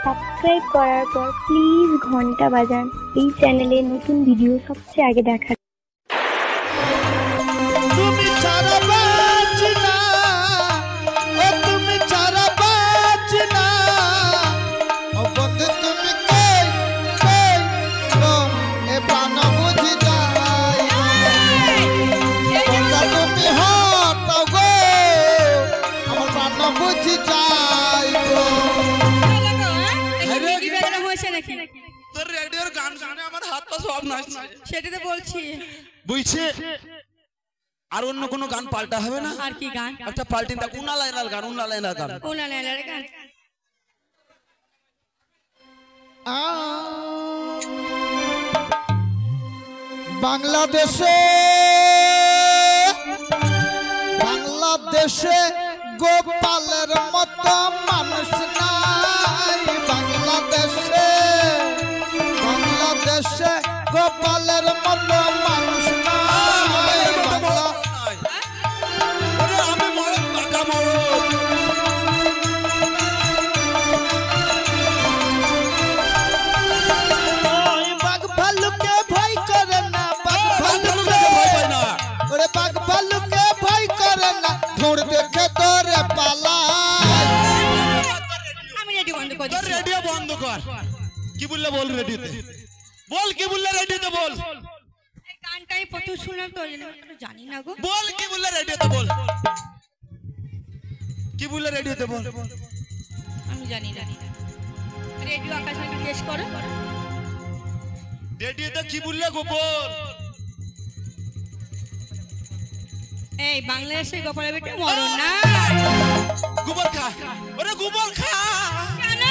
Subscribe করার পর please ঘন্টা বাজান এই চ্যানেলে নতুন ভিডিও সবচেয়ে আগে দেখার। তুমি ছাড়া বাঁচি না, ও তুমি ছাড়া বাঁচি না, ও বন্ধু তুমি কই কই গো এ প্রাণ বুঝি যাই বন্ধু তুমি হটাও গো আমার প্রাণ বুঝি যাই গো। তোর রেডিওর গান শুনে আমার হাত পা সব নাচছে। সেটা তো বলছি। বুঝছে আর অন্য কোনো গান পাল্টা হবে না? আর কি গান? একটা পাল্টিন দা উনা লাইনার গান, উনা লাইনার গান, উনা লাইনার গান। বাংলাদেশে বাংলাদেশে গোপালের মতো মানুষ নাই, বাংলাদেশে বাংলাদেশে গোপালের মতো মানুষ নাই। আমি মরদ পাকা মরদ। বাঘ ভালুকে ভয় করে না, বাঘ ভালুকে ভয় পায় না, ওরে বাঘ ভালুকে ভয় করে না, ধুর দেখে তোরে পালায়। আমি রেডিও বন্ধ করে তোর দিচ্ছি। রেডিও বন্ধ কর। কি বললে বল রেডিওতে, বল কি বললে রেডিওতে বল, এই গানটা আমি প্রথম শুনলাম তো জানি না গো। বল কি বললে রেডিওতে বল, কি বললে রেডিওতে বল। আমি জানি না। রেডিও আকাশকে জিজ্ঞেস করো। রেডিওতে কি বললে গো বল। এই বাংলাদেশের গোপালের বেটা মরণ না। গোবর খা, ওরে গোবর খা, কেন?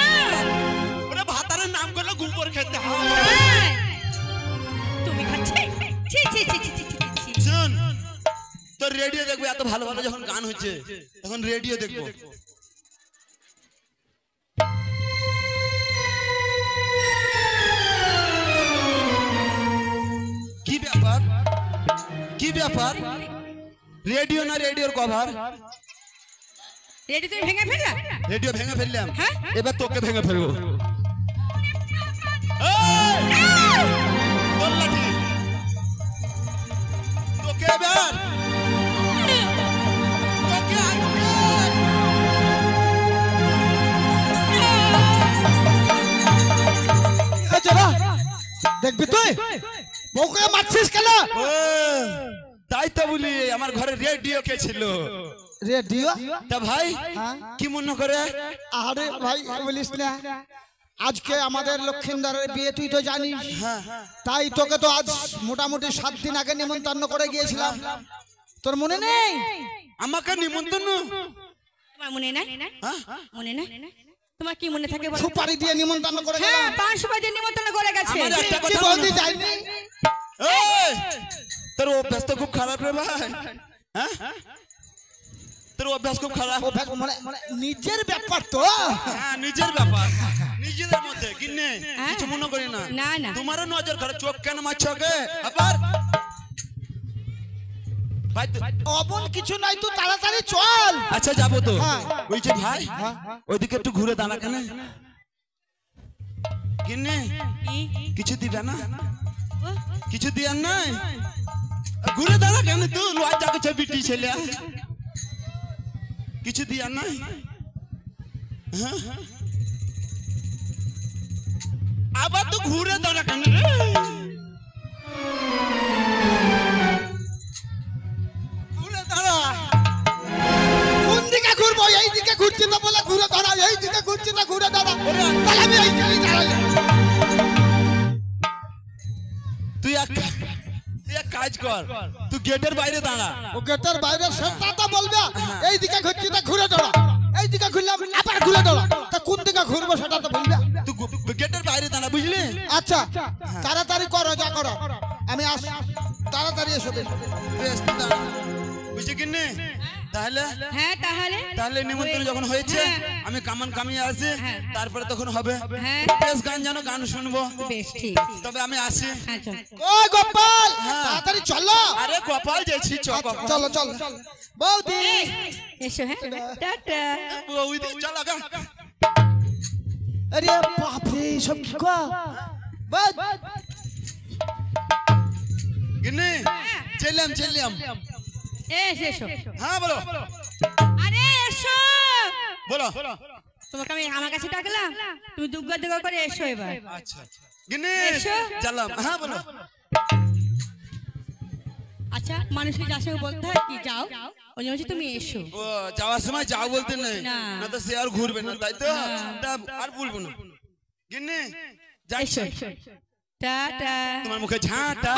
ওরে ভাতারের নাম করলে গোবর খেতে হয়। এই, তুমি খাচ্ছে? ছি ছি ছি ছি ছি ছি। শুন, তোর রেডিও দেখবো, এত ভালো ভালো যখন গান হচ্ছে তখন রেডিও দেখবো। কি ব্যাপার, কি ব্যাপার, রেডিও না রেডিওর কভার? রেডিও তুমি ভেঙে ফেললা? রেডিও ভেঙে ফেললাম, হ্যাঁ? এবার তোকে ভেঙে ফেলবো। তোর লাঠি, তোকে এবার তোকে দেখবি তুই বউকে মারছিস কেন? তাই তো বলি আমার ঘরে রেডিও কে ছিল। রেডিও তা ভাই কি মনে করে? আরে ভাই বলিস না, আজকে আমাদের লক্ষিন্দরের বিয়ে তুই তো জানিস, তাই তোকে তো আজ মোটামুটি 7 দিন আগে নিমন্ত্রণ করে গিয়েছিলাম, তোর মনে নেই? আমাকে নিমন্ত্রণ? তোমার মনে নাই? মনে নাই? তোমার কি মনে থাকে বলো? সুপারি দিয়ে নিমন্ত্রণ করে হ্যাঁ, গেলাম। 500 বাজে নিমন্ত্রণ করে গেছে। আমার একটা কি কথা বলতে যাইনি? এই, তোর অভ্যাস তো খুব খারাপ রে ভাই। হ্যাঁ, তোর অভ্যাস খুব খারাপ। ও মানে নিজের ব্যাপার তো। হ্যাঁ, নিজের ব্যাপার, নিজেদের মধ্যে কিনে কিছু মনে করি না। না না, তোমারও নজর করে, চোখ কেন মারছো কে? আবার ভাই অমন কিছু নাই, তুই তাড়াতাড়ি চল। আচ্ছা যাবো তো। হ্যাঁ। ওই যে ভাই ওইদিকে একটু ঘুরে দাঁড়া কেন, কিনে কিছু দিবে না, কিছু দিয়ার নাই, ঘুরে দাঁড়া কেন তুই? লজ্জা করছে বিটি ছেলে, কিছু দিয়ার নাই। হ্যাঁ, আবার তো ঘুরে দাঁড়া কেন রে? ঘুরে দাঁড়া। কোন দিকে ঘুরবো? এই দিকে ঘুরছি তো বলে ঘুরে দাঁড়া, এই দিকে ঘুরছি তো ঘুরে দাঁড়া। তাহলে আমি এইখানেই দাঁড়াই। তুই এক কাজ কর, তুই গেটের বাইরে দাঁড়া। ও গেটের বাইরে সেটা তো বলবে, এই দিকে ঘুরছি তো ঘুরে দাঁড়া, এই দিকে ঘুরলাম আবার ঘুরে দাঁড়া, তা কোন দিকে ঘুরবো সেটা তো বলবে। তুই গেটের বাইরে দাঁড়া, বুঝলি? আচ্ছা তাড়াতাড়ি করো, যা করো আমি আস, তাড়াতাড়ি এসো। বেশ, তুই দাঁড়া। বুঝলি কিনে? তাহলে হ্যাঁ তাহলে নিমন্ত্রণ যখন হয়েছে আমি কামান কামিয়ে আসি, তারপরে তখন হবে বেশ গান, জানো গান শুনবো। বেশ ঠিক, তবে আমি আসি। আচ্ছা ও গোপাল তাড়াতাড়ি চলো। আরে গোপাল যাচ্ছি, চলো চলো বৌদি এসো। হ্যাঁ টাটা। বৌদি চল আগা। আরে বাপরে সব কি কো গিন্নি চললাম এসো হ্যাঁ বলো আরে এসো বলো তোমাকে আমি আমার কাছে ডাকলাম তুমি দুগ্গা করে এসো এবার আচ্ছা গিন্নি এসো। চললাম হ্যাঁ বলো আচ্ছা মানুষকে যার সঙ্গে বলতে হয় কি যাও ওই জন্য বলছি তুমি এসো ও যাওয়ার সময় যাও বলতে নেই না। না তো সে আর ঘুরবে না তাই তো তা আর বলবো না গিন্নি এসো যাচ্ছি টাটা তোমার মুখে ঝাঁটা